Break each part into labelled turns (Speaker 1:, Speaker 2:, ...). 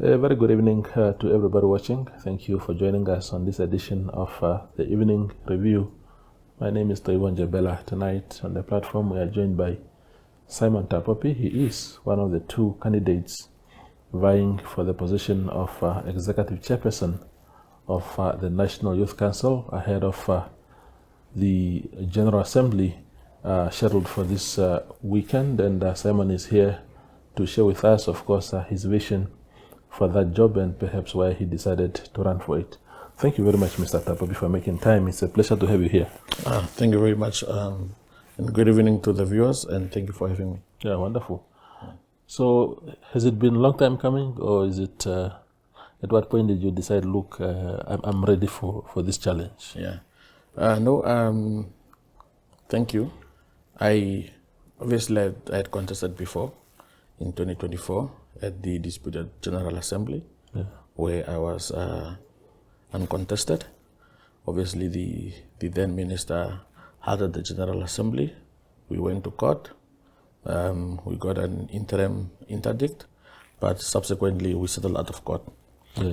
Speaker 1: A very good evening to everybody watching. Thank you for joining us on this edition of the Evening Review. My name is Toivon Jebela. Tonight on the platform we are joined by Simon Taapopi. He is one of the two candidates vying for the position of Executive Chairperson of the National Youth Council ahead of the General Assembly scheduled for this weekend. And Simon is here to share with us, of course, his vision for that job and perhaps why he decided to run for it. Thank you very much, Mr. Taapopi, for making time. It's a pleasure to have you here.
Speaker 2: Thank you very much. And good evening to the viewers, and thank you for having me.
Speaker 1: Yeah, wonderful. So, has it been a long time coming, or is it, at what point did you decide, look, I'm ready for this challenge?
Speaker 2: Yeah. Thank you. I had contested before in 2024 at the disputed General Assembly, where I was uncontested. Obviously, the then minister had the General Assembly. We went to court. We got an interim interdict, but subsequently we settled out of court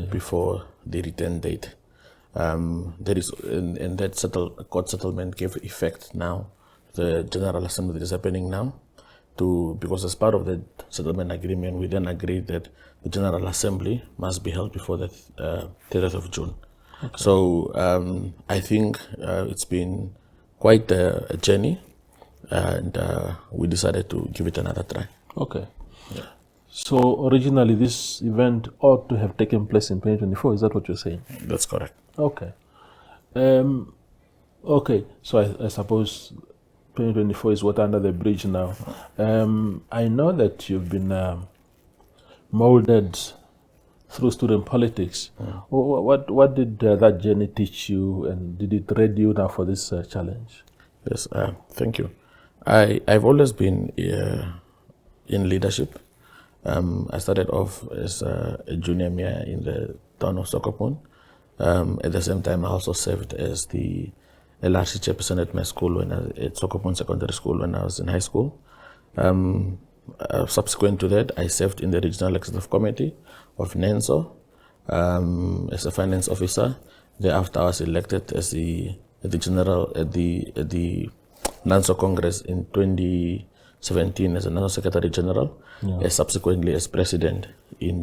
Speaker 2: before the return date. That court settlement gave effect now to the General Assembly that is happening now. Because as part of the settlement agreement, we then agreed that the General Assembly must be held before the 30th of June. Okay. So I think it's been quite a journey, and we decided to give it another try.
Speaker 1: Okay. Yeah. So originally this event ought to have taken place in 2024, is that what you're saying?
Speaker 2: That's correct.
Speaker 1: Okay. Okay, so I suppose 2024 is water under the bridge now. I know that you've been molded through student politics. What did that journey teach you, and did it ready you now for this challenge?
Speaker 2: Yes, thank you. I've always been in leadership. I started off as a junior mayor in the town of Sokopon. At the same time, I also served as the LRC chairperson at my school at Sokopon Secondary School when I was in high school. Subsequent to that, I served in the Regional Executive Committee of NENSO as a finance officer. Thereafter, I was elected as the NENSO Congress in 2017 as a NENSO Secretary General, and subsequently as president in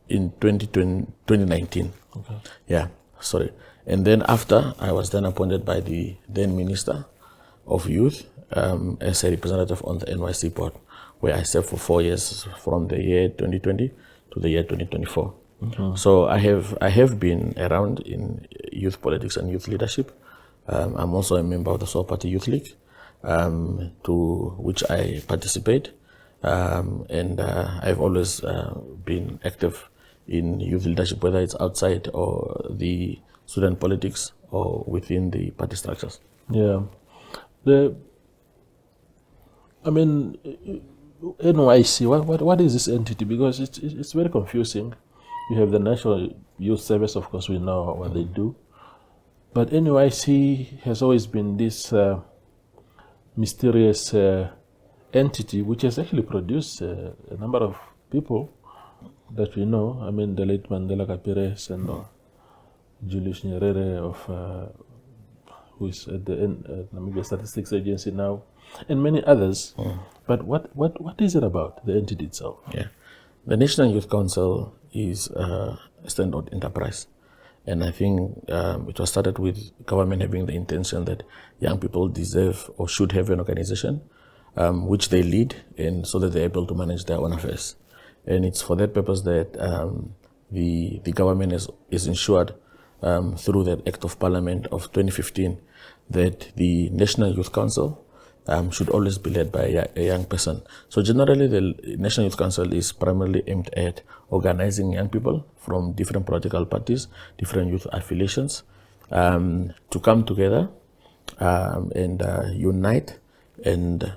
Speaker 2: 2019. Okay. Yeah, sorry. And then after, I was then appointed by the then Minister of Youth as a representative on the NYC board, where I served for 4 years from the year 2020 to the year 2024. Mm-hmm. So I have been around in youth politics and youth leadership. I'm also a member of the Soul Party Youth League, to which I participate. And I've always been active in youth leadership, whether it's outside or the student politics or within the party structures.
Speaker 1: Yeah. NYC, what is this entity? Because it's very confusing. You have the National Youth Service, of course, we know what they do. But NYC has always been this mysterious entity which has actually produced a number of people that we know. I mean, the late Mandela Kapires and Julius Nyerere of who is at the Namibia Statistics Agency now, and many others. But what is it about, the entity itself?
Speaker 2: Yeah, the National Youth Council is a standard enterprise, and I think it was started with government having the intention that young people deserve or should have an organization which they lead, and so that they're able to manage their own affairs. And it's for that purpose that the government is ensured through the Act of Parliament of 2015 that the National Youth Council should always be led by a young person. So generally, the National Youth Council is primarily aimed at organizing young people from different political parties, different youth affiliations, to come together and unite and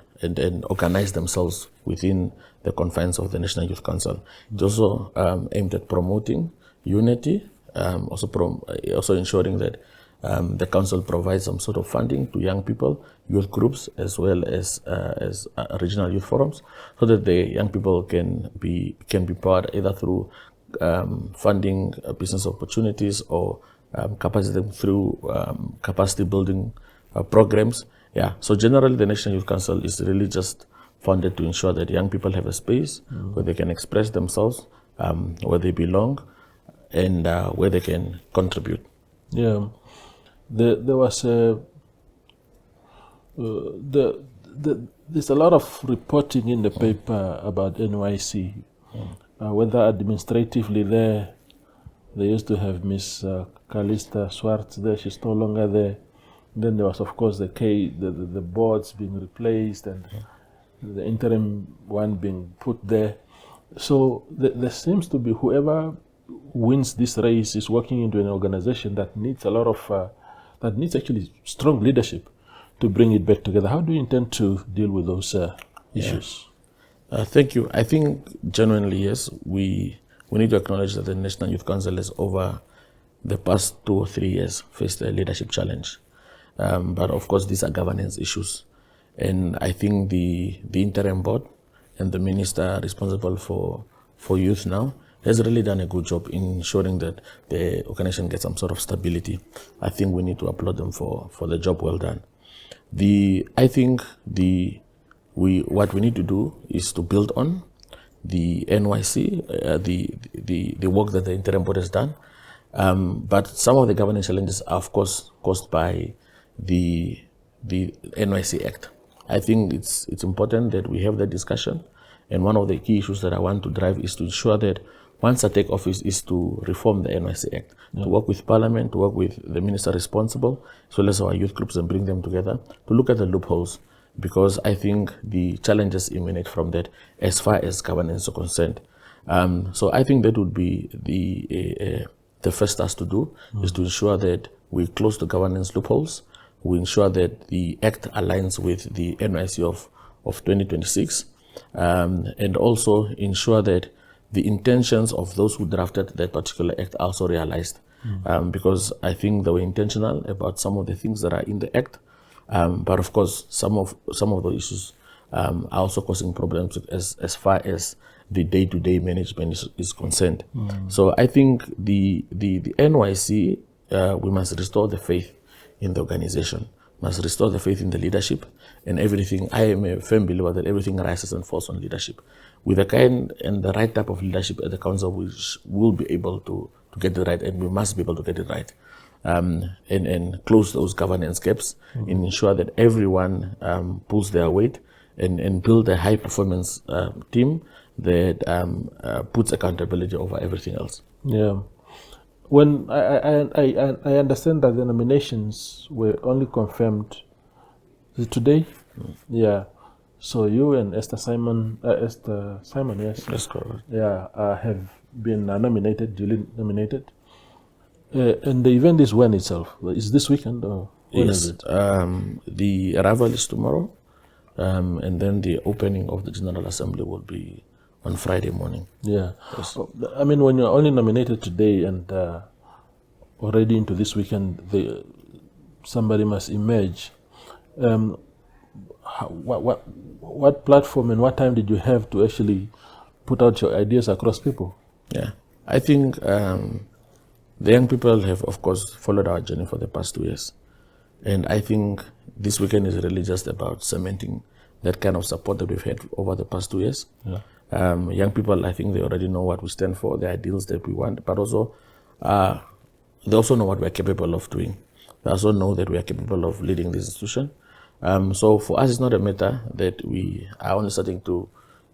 Speaker 2: organize themselves within the confines of the National Youth Council. It's also aimed at promoting unity, also ensuring that the council provides some sort of funding to young people, youth groups, as well as regional youth forums, so that the young people can be powered either through funding business opportunities or capacity through capacity building programs. Yeah. So generally, the National Youth Council is really just funded to ensure that young people have a space where they can express themselves, where they belong, and where they can contribute.
Speaker 1: Yeah. There was there's a lot of reporting in the paper about NYC. Whether administratively there, they used to have Miss Calista Swartz there. She's no longer there. Then there was, of course, the boards being replaced and the interim one being put there. So there seems to be whoever wins this race is working into an organization that needs a lot of that needs actually strong leadership to bring it back together. How do you intend to deal with those issues?
Speaker 2: Thank you. I think genuinely, yes, we need to acknowledge that the National Youth Council has over the past 2 or 3 years faced a leadership challenge. But of course, these are governance issues. And I think the interim board and the minister responsible for youth now has really done a good job in ensuring that the organization gets some sort of stability. I think we need to applaud them for the job well done. I think what we need to do is to build on the NYC, the work that the interim board has done. But some of the governance challenges are, of course, caused by the NYC Act. I think it's important that we have that discussion. And one of the key issues that I want to drive is to ensure that once I take office is to reform the NYC Act, to work with Parliament, to work with the minister responsible, as well as our youth groups, and bring them together to look at the loopholes, because I think the challenges emanate from that as far as governance is concerned. So I think that would be the first task to do, is to ensure that we close the governance loopholes, we ensure that the Act aligns with the NYC of 2026, and also ensure that the intentions of those who drafted that particular act are also realized. Because I think they were intentional about some of the things that are in the act, but of course some of the issues are also causing problems as far as the day-to-day management is concerned. So I think the NYC, we must restore the faith in the organization, must restore the faith in the leadership and everything. I am a firm believer that everything rises and falls on leadership. With the kind and the right type of leadership at the council, we will be able to get it right, and we must be able to get it right, and close those governance gaps, and ensure that everyone pulls their weight, and build a high performance team that puts accountability over everything else.
Speaker 1: Yeah. When I understand that the nominations were only confirmed today. Yeah. So you and Esther Simon, yes.
Speaker 2: That's correct.
Speaker 1: Yeah, have been nominated, duly nominated. And the event is when itself? Is this weekend or when is it?
Speaker 2: The arrival is tomorrow, and then the opening of the General Assembly will be on Friday morning.
Speaker 1: Yeah.
Speaker 2: Yes.
Speaker 1: I mean, when you're only nominated today and already into this weekend, somebody must emerge. What platform and what time did you have to actually put out your ideas across people?
Speaker 2: Yeah, I think the young people have, of course, followed our journey for the past 2 years. And I think this weekend is really just about cementing that kind of support that we've had over the past 2 years.
Speaker 1: Yeah.
Speaker 2: Young people, I think they already know what we stand for, the ideals that we want, but also they also know what we're capable of doing. They also know that we are capable of leading this institution. So for us, it's not a matter that we are only starting to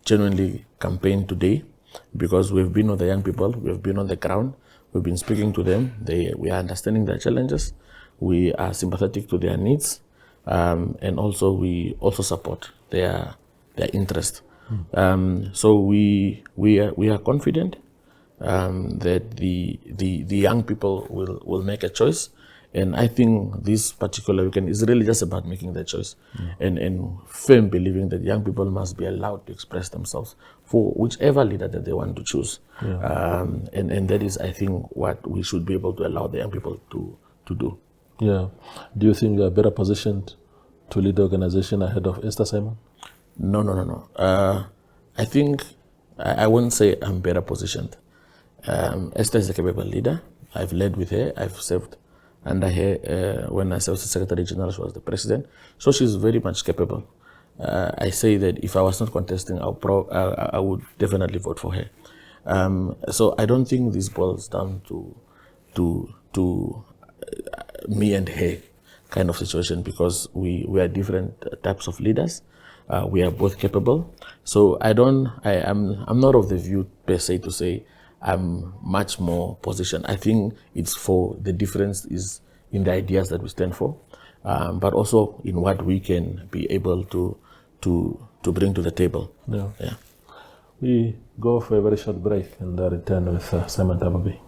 Speaker 2: genuinely campaign today, because we've been with the young people, we've been on the ground, we've been speaking to them, we are understanding their challenges, we are sympathetic to their needs, and also we also support their interest. So we are confident that the young people will make a choice. And I think this particular weekend is really just about making that choice, and firm believing that young people must be allowed to express themselves for whichever leader that they want to choose. And that is, I think, what we should be able to allow the young people to do.
Speaker 1: Yeah. Do you think you are better positioned to lead the organization ahead of Esther, Simon?
Speaker 2: No. I think I wouldn't say I'm better positioned. Esther is a capable leader. I've led with her. I've served under her when I served as Secretary General. She was the president, so she's very much capable. I say that if I was not contesting, I would definitely vote for her. So I don't think this boils down to me and her kind of situation, because we are different types of leaders. We are both capable. So I'm not of the view per se to say I'm much more positioned. I think it's for the difference is in the ideas that we stand for, but also in what we can be able to bring to the table.
Speaker 1: Yeah.
Speaker 2: Yeah.
Speaker 1: We go for a very short break and return with Simon Taapopi.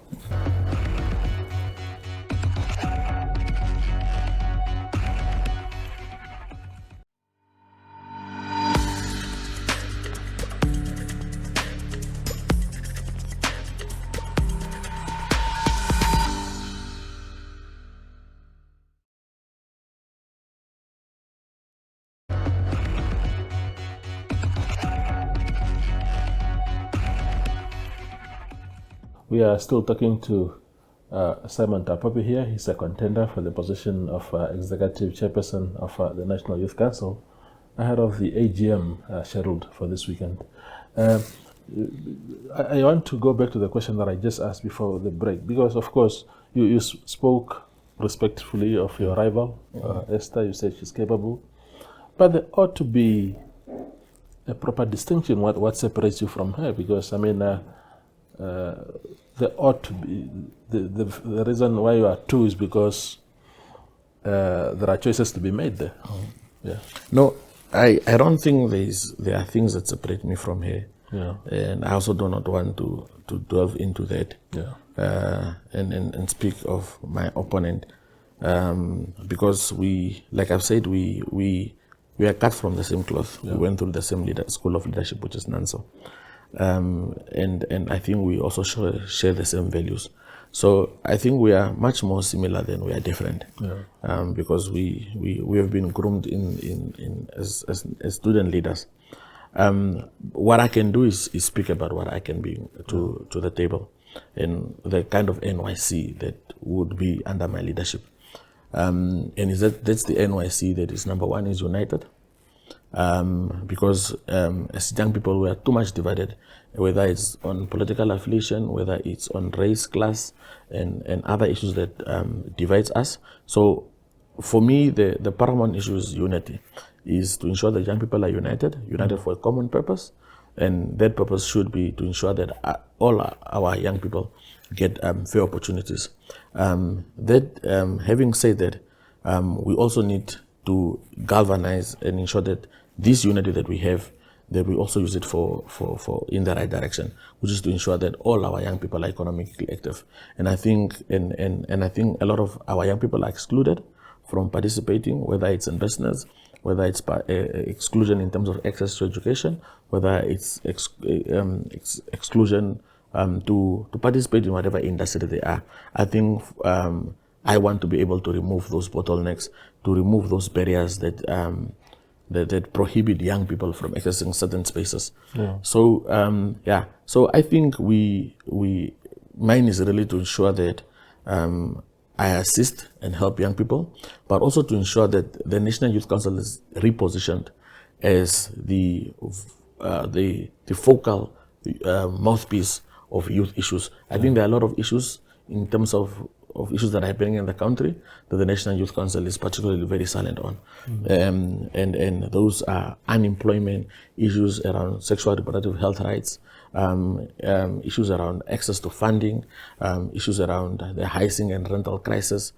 Speaker 1: We are still talking to Simon Taapopi here. He's a contender for the position of Executive Chairperson of the National Youth Council ahead of the AGM scheduled for this weekend. I want to go back to the question that I just asked before the break, because of course you spoke respectfully of your rival, Esther. You said she's capable, but there ought to be a proper distinction what separates you from her, because I mean there ought to be the reason why you are two is because there are choices to be made there. Yeah.
Speaker 2: No, I don't think there are things that separate me from her.
Speaker 1: Yeah.
Speaker 2: And I also do not want to delve into that.
Speaker 1: Yeah.
Speaker 2: And speak of my opponent, because like I've said, we are cut from the same cloth. Yeah. We went through the same school of leadership, which is NANSO. And I think we also share the same values. So I think we are much more similar than we are different. Yeah. Because we have been groomed as student leaders. What I can do is speak about what I can bring to the table, and the kind of NYC that would be under my leadership. And that's the NYC that is, number one, is united. Because as young people, we are too much divided, whether it's on political affiliation, whether it's on race, class, and other issues that divides us. So for me, the paramount issue is unity, is to ensure that young people are united for a common purpose. And that purpose should be to ensure that all our young people get fair opportunities. Having said that, we also need to galvanize and ensure that this unity that we have, that we also use it for in the right direction, which is to ensure that all our young people are economically active. And I think and I think a lot of our young people are excluded from participating, whether it's in business, whether it's exclusion in terms of access to education, whether it's exclusion to participate in whatever industry they are. I think I want to be able to remove those bottlenecks, to remove those barriers that that prohibit young people from accessing certain spaces. Yeah. So so I think mine is really to ensure that I assist and help young people, but also to ensure that the National Youth Council is repositioned as the focal mouthpiece of youth issues. I think there are a lot of issues in terms of issues that are happening in the country that the National Youth Council is particularly very silent on. And those are unemployment, issues around sexual reproductive health rights, issues around access to funding, issues around the housing and rental crisis,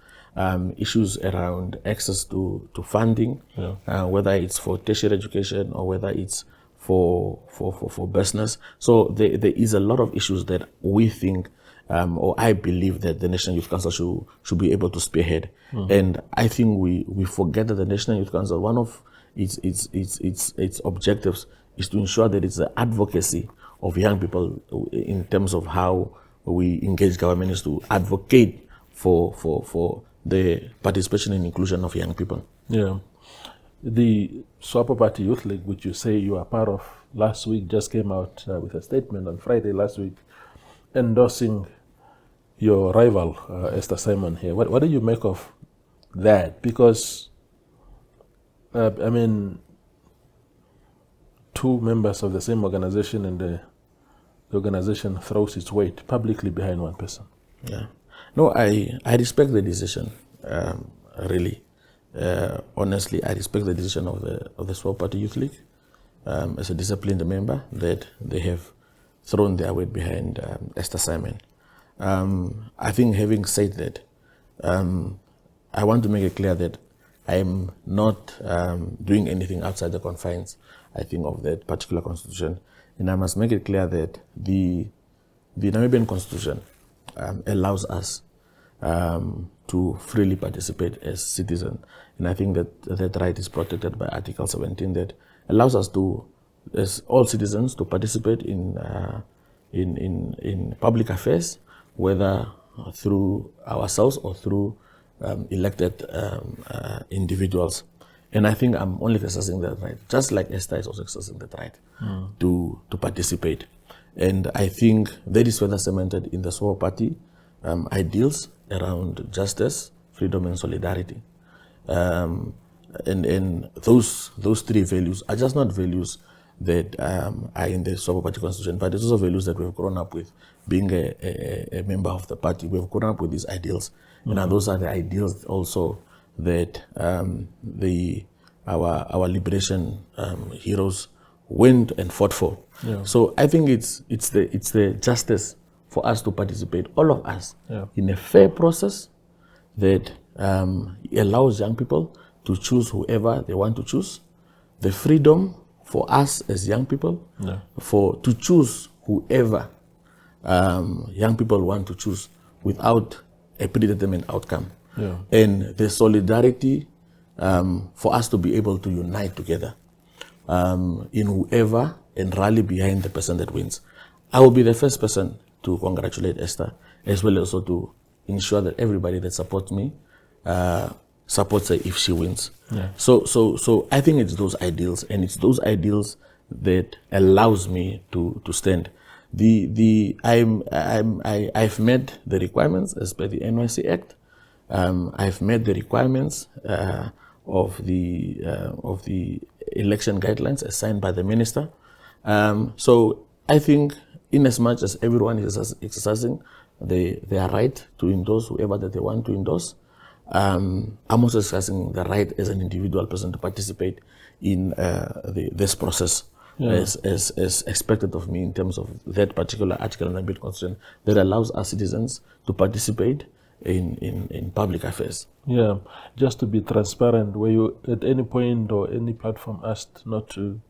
Speaker 2: issues around access to funding, whether it's for tertiary education or whether it's for business. So there is a lot of issues that we think, or I believe that the National Youth Council should be able to spearhead. And I think we forget that the National Youth Council, one of its objectives is to ensure that it's the advocacy of young people in terms of how we engage government, is to advocate for the participation and inclusion of young people.
Speaker 1: Yeah. The Swapo Party Youth League, which you say you are part of, last week just came out with a statement on Friday last week endorsing your rival, Esther Simon here. What do you make of that? Because, I mean, two members of the same organization, and the organization throws its weight publicly behind one person.
Speaker 2: Yeah. No, I respect the decision, really. Honestly, I respect the decision of the Swapo Party Youth League as a disciplined member, that they have thrown their weight behind Esther Simon. I think, having said that, I want to make it clear that I'm not doing anything outside the confines, I think, of that particular constitution. And I must make it clear that the Namibian constitution allows us to freely participate as citizens. And I think that right is protected by Article 17, that allows us to, as all citizens, to participate in public affairs, whether through ourselves or through elected individuals. And I think I'm only exercising that right, just like Esther is also exercising that right to participate. And I think that is further cemented in the Swapo Party ideals around justice, freedom, and solidarity. And those three values are just not values that are in the Swapo Party constitution, but it's also values that we've grown up with. Being a member of the party, we've grown up with these ideals, and those are the ideals also that our liberation heroes went and fought for. Yeah. So I think it's the justice for us to participate, all of us, in a fair process that allows young people to choose whoever they want to choose. The freedom for us as young people to choose whoever young people want to choose without a predetermined outcome. Yeah. And the solidarity for us to be able to unite together in whoever and rally behind the person that wins. I will be the first person to congratulate Esther, as well as also to ensure that everybody that supports me supports her if she wins. Yeah. So I think it's those ideals, and it's those ideals that allows me to stand. I've met the requirements as per the NYC Act. I've met the requirements of the election guidelines assigned by the minister. So I think, in as much as everyone is exercising their right to endorse whoever that they want to endorse, I'm also exercising the right as an individual person to participate in this process. Yeah. As expected of me in terms of that particular article in the Namibian Constitution that allows us citizens to participate in public affairs.
Speaker 1: Yeah, just to be transparent, were you at any point or any platform asked not to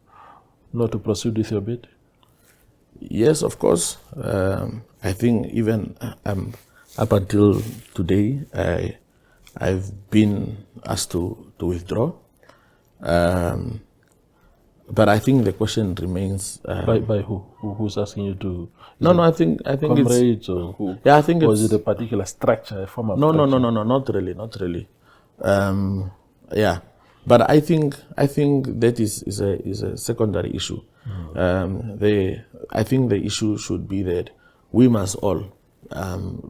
Speaker 1: proceed with your bid?
Speaker 2: Yes, of course. I think even up until today, I've been asked to withdraw. But I think the question remains
Speaker 1: by who? Who's asking you to?
Speaker 2: No. I think
Speaker 1: comrades
Speaker 2: it's
Speaker 1: or who?
Speaker 2: Yeah, I think
Speaker 1: was it a particular structure, a form of
Speaker 2: no,
Speaker 1: structure?
Speaker 2: no, not really. Yeah, but I think that is a secondary issue. I think the issue should be that we must all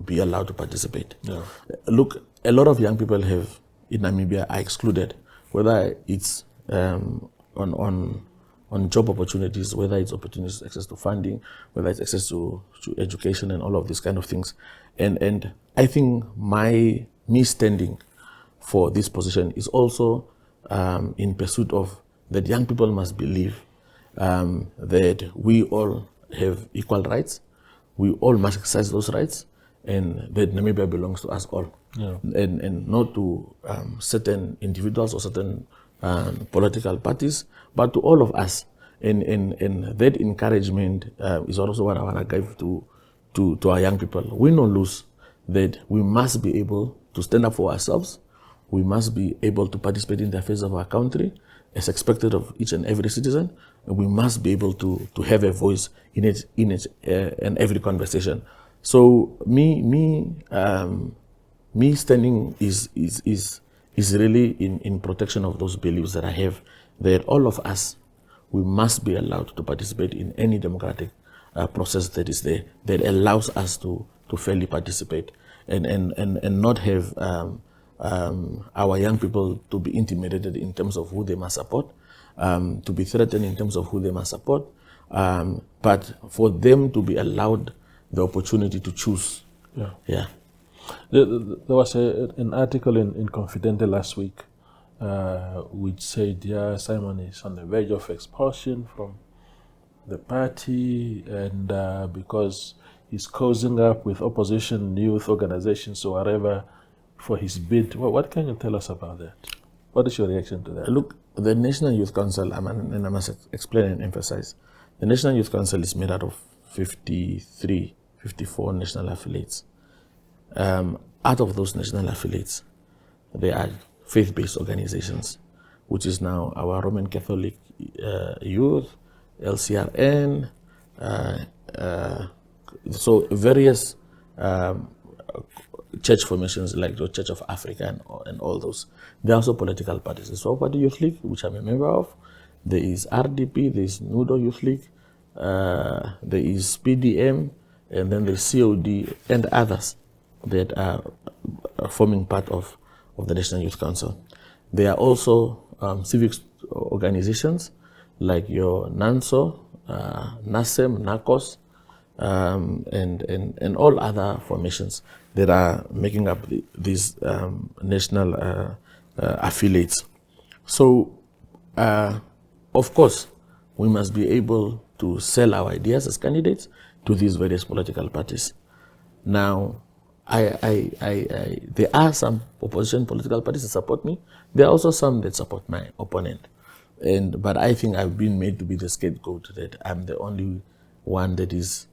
Speaker 2: be allowed to participate. Yeah. Look, a lot of young people in Namibia are excluded, whether it's on job opportunities, whether it's opportunities, access to funding, whether it's access to education and all of these kind of things. And I think me standing for this position is also in pursuit of that young people must believe that we all have equal rights, we all must exercise those rights, and that Namibia belongs to us all. Yeah. And not to certain individuals or certain political parties, but to all of us. And that encouragement is also what I want to give to our young people. Win or lose, that we must be able to stand up for ourselves. We must be able to participate in the affairs of our country as expected of each and every citizen. And we must be able to have a voice in it and every conversation. So me me standing is really in protection of those beliefs that I have, that all of us, we must be allowed to participate in any democratic process that is there, that allows us to fairly participate and not have our young people to be intimidated in terms of who they must support, to be threatened in terms of who they must support, but for them to be allowed the opportunity to choose.
Speaker 1: Yeah.
Speaker 2: Yeah.
Speaker 1: There was an article in Confidential last week which said, yeah, Simon is on the verge of expulsion from the party, and because he's causing up with opposition youth organizations or whatever for his bid. Well, what can you tell us about that? What is your reaction to that?
Speaker 2: Look, the National Youth Council, and I must explain and emphasize, the National Youth Council is made out of 54 national affiliates. Out of those national affiliates, there are faith-based organizations, which is now our Roman Catholic Youth, LCRN, so various church formations like the Church of Africa and all those. There are also political parties. The Swap Party Youth League, which I'm a member of. There is RDP, there is Nudo Youth League, there is PDM, and then there's COD and others that are forming part of the National Youth Council. There are also civic organizations like your NANSO, NASEM, NACOS, and all other formations that are making up these national affiliates. So, of course, we must be able to sell our ideas as candidates to these various political parties. Now, there are some opposition political parties that support me. There are also some that support my opponent. But I think I've been made to be the scapegoat, that I'm the only one that is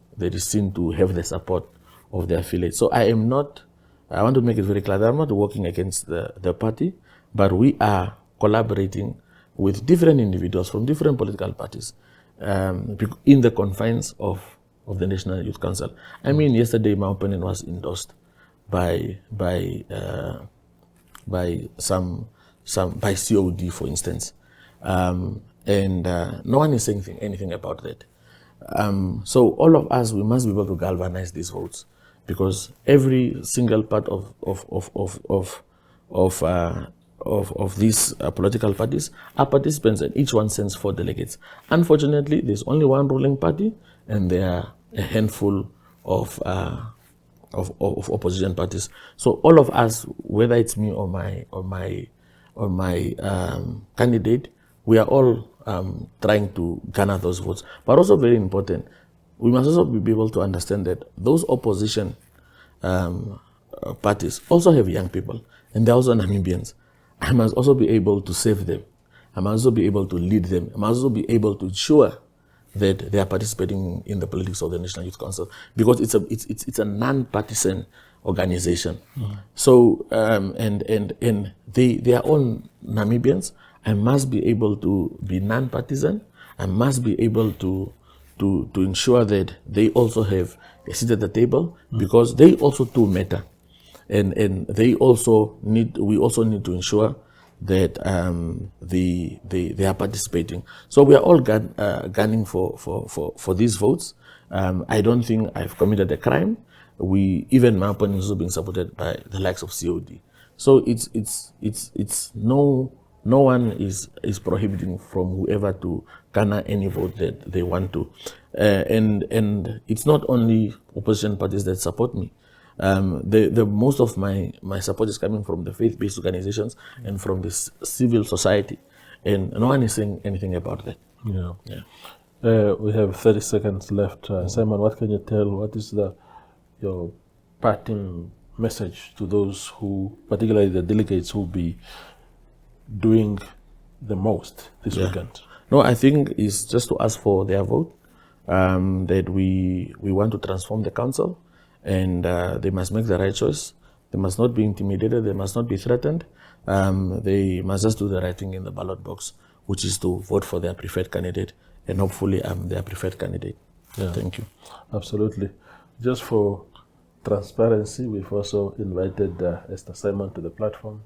Speaker 2: seen to have the support of the affiliate. So I want to make it very clear that I'm not working against the party, but we are collaborating with different individuals from different political parties in the confines of the National Youth Council. I mean, yesterday my opponent was endorsed by COD, for instance, and no one is saying anything about that. So all of us, we must be able to galvanize these votes, because every single part of these political parties are participants, and each one sends 4 delegates. Unfortunately, there's only one ruling party, and there are a handful of opposition parties. So all of us, whether it's me or my candidate, we are all trying to garner those votes. But also very important, we must also be able to understand that those opposition parties also have young people, and they're also Namibians. I must also be able to save them. I must also be able to lead them. I must also be able to ensure that they are participating in the politics of the National Youth Council, because it's a non-partisan organization. So and they are all Namibians. I must be able to be non-partisan. I must be able to ensure that they also have a seat at the table, because they also too matter, and we also need to ensure that they are participating. So we are all gunning for these votes. I don't think I've committed a crime. Even my opponent is also being supported by the likes of COD. So it's no one is prohibiting from whoever to garner any vote that they want to, and it's not only opposition parties that support me. The most of my support is coming from the faith-based organizations and from the civil society, and no one is saying anything about that.
Speaker 1: Yeah. We have 30 seconds left. Simon, what can you tell? What is your parting message to those who, particularly the delegates, who will be doing the most this weekend?
Speaker 2: No, I think it's just to ask for their vote, that we want to transform the council, and they must make the right choice. They must not be intimidated. They must not be threatened. They must just do the right thing in the ballot box, which is to vote for their preferred candidate, and hopefully I'm their preferred candidate.
Speaker 1: Yeah.
Speaker 2: Thank you.
Speaker 1: Absolutely. Just for transparency, we've also invited Esther Simon to the platform.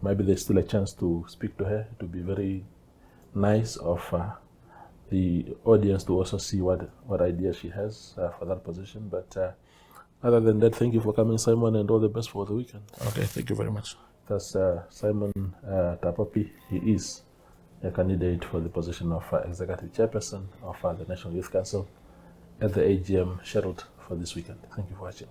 Speaker 1: Maybe there's still a chance to speak to her. It would be very nice of the audience to also see what ideas she has for that position. But other than that, thank you for coming, Simon, and all the best for the weekend.
Speaker 2: Okay, thank you very much.
Speaker 1: That's Simon Taapopi. He is a candidate for the position of executive chairperson of the National Youth Council at the AGM scheduled for this weekend. Thank you for watching.